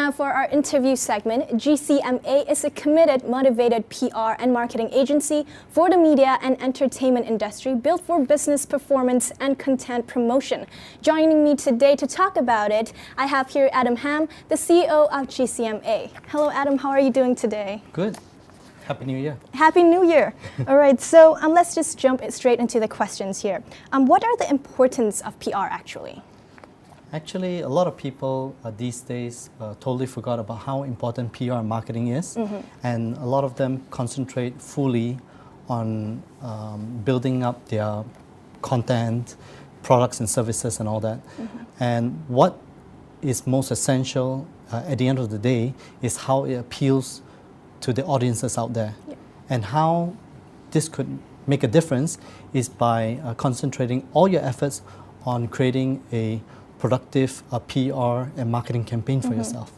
now for our interview segment. GCMA is a committed, motivated PR and marketing agency for the media and entertainment industry built for business performance and content promotion. Joining me today to talk about it, I have here Adam Ham, the CEO of GCMA. Hello Adam, how are you doing today? Good. Happy New Year. Happy New Year. All right, so let's just jump straight into the questions here. What are the importance of PR actually? Actually, a lot of people these days totally forgot about how important PR and marketing is, and a lot of them concentrate fully on building up their content, products and services and all that. And what is most essential at the end of the day is how it appeals to the audiences out there. And how this could make a difference is by concentrating all your efforts on creating a productive PR and marketing campaign for yourself.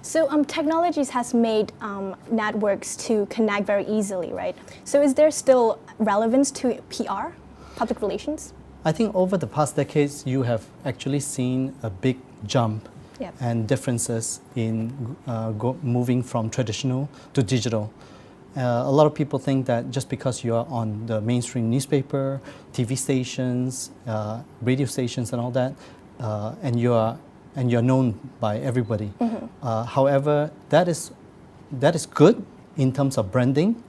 So technologies has made networks to connect very easily, right? So is there still relevance to PR, public relations? I think over the past decades, you have actually seen a big jump and differences in moving from traditional to digital. A lot of people think that just because you are on the mainstream newspaper, TV stations, radio stations and all that, and you're known by everybody. However, that is good in terms of branding,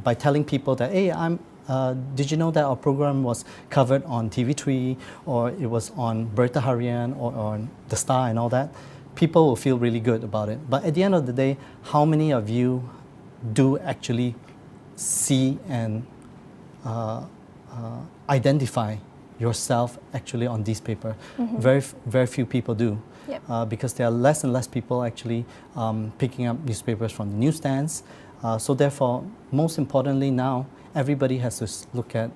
by telling people that, hey, did you know that our program was covered on TV3 or it was on Berita Harian or on The Star and all that? People will feel really good about it. But at the end of the day, how many of you do actually see and identify yourself actually on this paper? Very few people do, because there are less and less people actually picking up newspapers from the newsstands. So therefore, most importantly now, everybody has to look at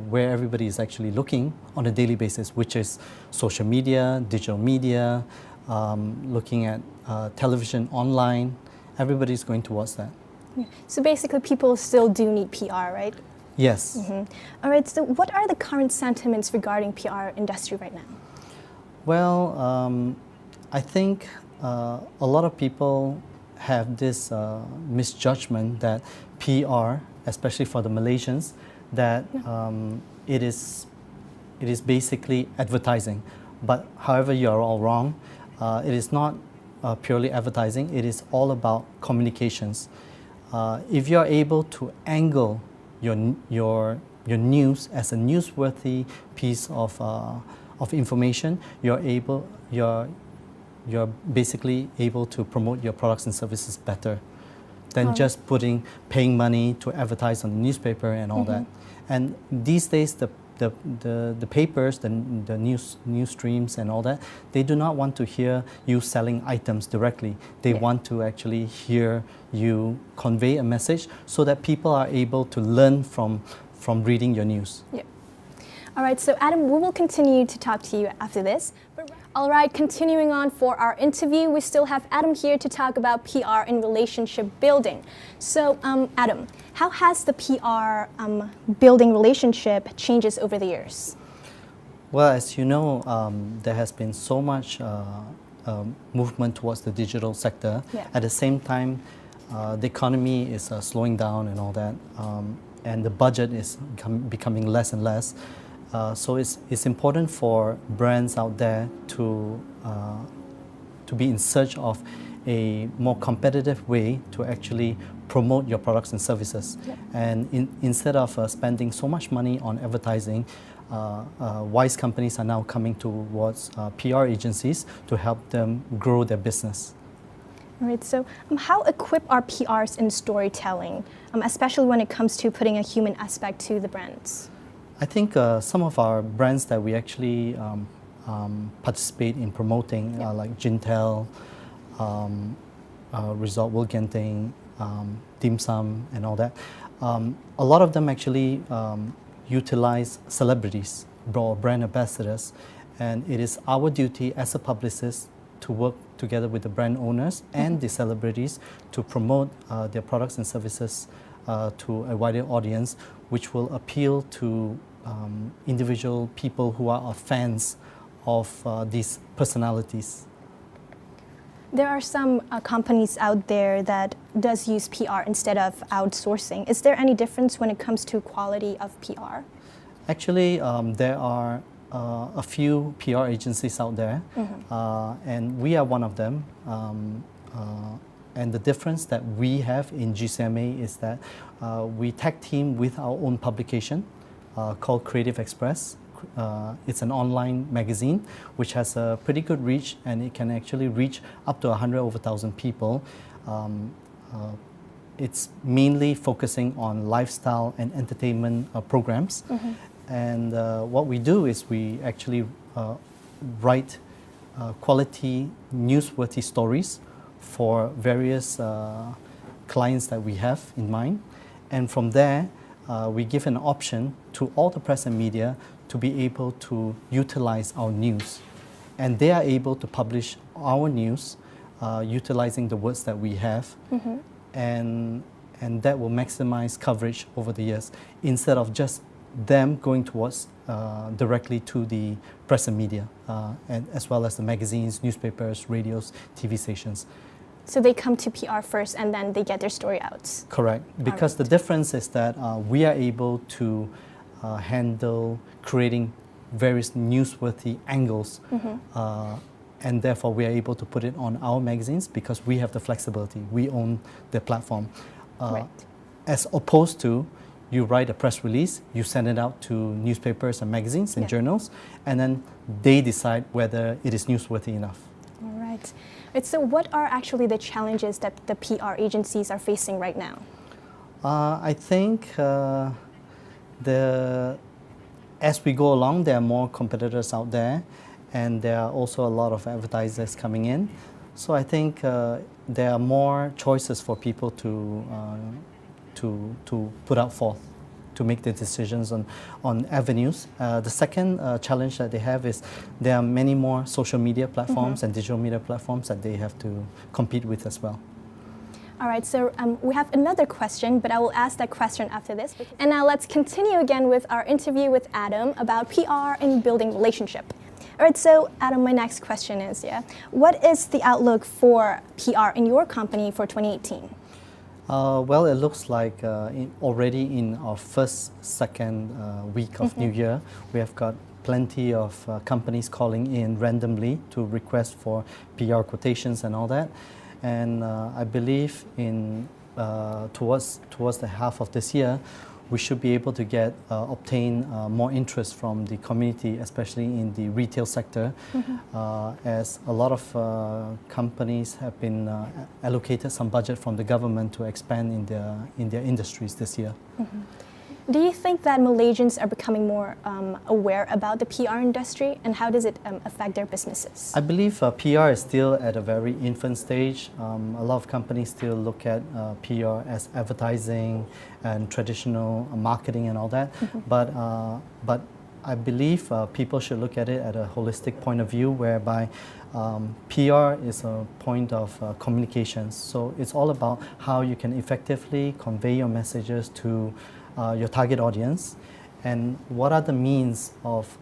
where everybody is actually looking on a daily basis, which is social media, digital media, looking at television, online. Everybody's going towards that. So basically, people still do need PR, right? Yes. All right, so what are the current sentiments regarding PR industry right now? Well, I think a lot of people have this misjudgment that PR, especially for the Malaysians, that it is basically advertising. But however, you're all wrong. It is not purely advertising. It is all about communications. If you're able to angle your news as a newsworthy piece of information, you're basically able to promote your products and services better than just paying money to advertise on the newspaper and all that. And these days, the papers, the news streams and all that, they do not want to hear you selling items directly. They want to actually hear you convey a message so that people are able to learn from reading your news. All right, so Adam, we will continue to talk to you after this. All right, continuing on for our interview, we still have Adam here to talk about PR and relationship building. So, Adam, how has the PR building relationship changes over the years? Well, as you know, there has been so much movement towards the digital sector. At the same time, the economy is slowing down and all that, and the budget is becoming less and less. So it's important for brands out there to be in search of a more competitive way to actually promote your products and services. And instead of spending so much money on advertising, wise companies are now coming towards PR agencies to help them grow their business. All right, so how equipped are PRs in storytelling, especially when it comes to putting a human aspect to the brands? I think some of our brands that we actually participate in promoting, like Jintel, Resort World Genting, Dim Sum and all that, a lot of them actually utilize celebrities or brand ambassadors, and it is our duty as a publicist to work together with the brand owners and the celebrities to promote their products and services to a wider audience, which will appeal to individual people who are fans of these personalities. There are some companies out there that does use PR instead of outsourcing. Is there any difference when it comes to quality of PR? Actually, there are a few PR agencies out there, and we are one of them. And the difference that we have in GCMA is that we tag team with our own publication called Creative Express. It's an online magazine which has a pretty good reach, and it can actually reach up to 100,000 people. It's mainly focusing on lifestyle and entertainment programs. And what we do is we actually write quality, newsworthy stories for various clients that we have in mind. And from there, we give an option to all the press and media to be able to utilize our news. And they are able to publish our news utilizing the words that we have. And that will maximize coverage over the years instead of just them going towards directly to the press and media, and as well as the magazines, newspapers, radios, TV stations. So they come to PR first and then they get their story out. Correct, because the difference is that we are able to handle creating various newsworthy angles, and therefore we are able to put it on our magazines because we have the flexibility. We own the platform. Right. As opposed to you write a press release, you send it out to newspapers and magazines and journals, and then they decide whether it is newsworthy enough. All right. So what are actually the challenges that the PR agencies are facing right now? I think as we go along, there are more competitors out there, and there are also a lot of advertisers coming in. So I think there are more choices for people to put out forth, to make the decisions on avenues. The second challenge that they have is there are many more social media platforms and digital media platforms that they have to compete with as well. All right, so we have another question, but I will ask that question after this. And now let's continue again with our interview with Adam about PR and building relationship. All right, so Adam, my next question is, what is the outlook for PR in your company for 2018? Well, it looks like already in our second week of New Year, we have got plenty of companies calling in randomly to request for PR quotations and all that. And I believe in towards the half of this year, we should be able to obtain more interest from the community, especially in the retail sector, as a lot of companies have been allocated some budget from the government to expand in their industries this year. Do you think that Malaysians are becoming more aware about the PR industry, and how does it affect their businesses? I believe PR is still at a very infant stage. A lot of companies still look at PR as advertising and traditional marketing and all that. But I believe people should look at it at a holistic point of view, whereby PR is a point of communications. So it's all about how you can effectively convey your messages to your target audience, and what are the means of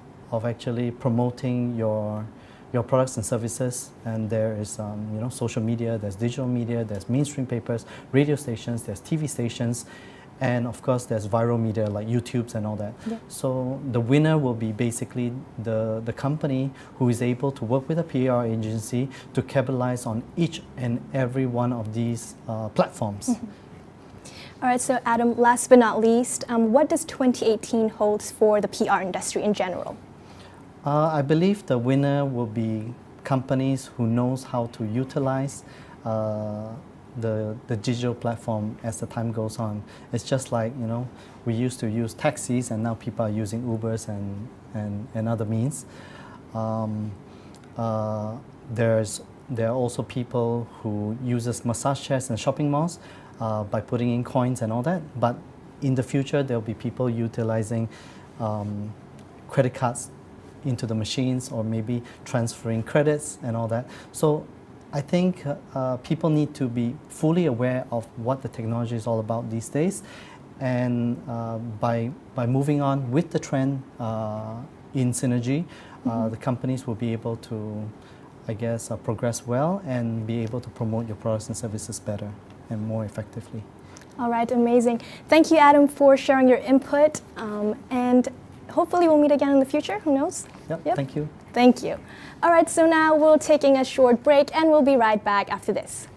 actually promoting your products and services. And there is social media, there's digital media, there's mainstream papers, radio stations, there's TV stations, and of course there's viral media like YouTubes and all that. So the winner will be basically the company who is able to work with a PR agency to capitalize on each and every one of these platforms. All right, so Adam, last but not least, what does 2018 hold for the PR industry in general? I believe the winner will be companies who knows how to utilize the digital platform as the time goes on. It's just like, we used to use taxis, and now people are using Ubers and other means. There are also people who uses massage chairs in shopping malls, by putting in coins and all that. But in the future, there'll be people utilizing credit cards into the machines, or maybe transferring credits and all that. So I think people need to be fully aware of what the technology is all about these days. And by moving on with the trend in synergy, the companies will be able to I guess, progress well and be able to promote your products and services better and more effectively. All right, amazing. Thank you, Adam, for sharing your input. And hopefully we'll meet again in the future. Who knows? Yep. Thank you. Thank you. All right, so now we're taking a short break and we'll be right back after this.